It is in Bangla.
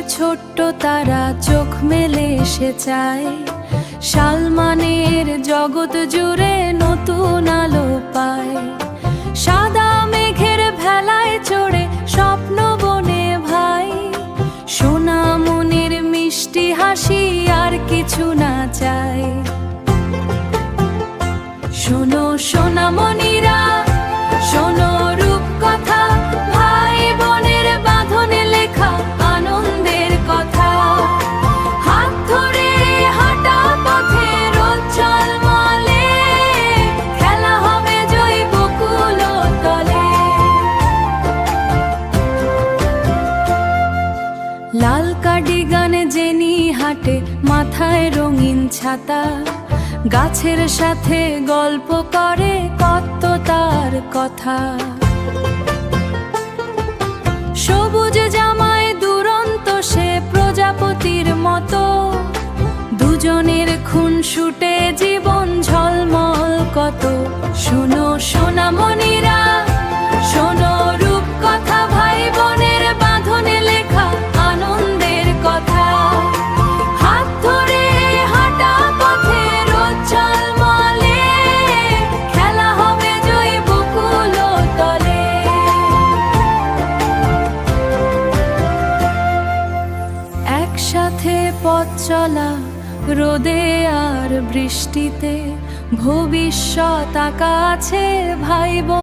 ছোট্ট তারা চোখ মেলে এসে চায়, সালমানের জগৎ জুড়ে নতুন আলো পায়। সাদা মেঘের ভেলায় চড়ে স্বপ্ন বনে ভাই, সোনামণির মিষ্টি হাসি আর কিছু না চাই। শোনো সোনামণিরা, শোনো রূপকথা, ভাই বোনের বাঁধনে লেখা আনন্দের কথা। হাত ধরে হাঁটা পথে রোদ ঝলমলে, খেলা হবে জয় বকুল তলে। লাল কার্ডিগানে জেনি হাঁটে, মাথায় রঙিন ছাতা, গাছের সাথে গল্প করে কত তার কথা। সবুজ জামায় দুরন্ত সে প্রজাপতির মতো, দুজনের খুনসুটে জীবন ঝলমল কত। শোনো সোনামণিরা, শোনো রূপকথা, ভাই বোনের বাঁধনে লেখা আনন্দের কথা। হাত ধরে হাঁটা পথে রোদ ঝলমলে, খেলা হবে জয় বকুল তলে। একসাথে পথ চলা রোদে আর বৃষ্টিতে, ভবিষ্যৎ আঁকা আছে ভাই বোন।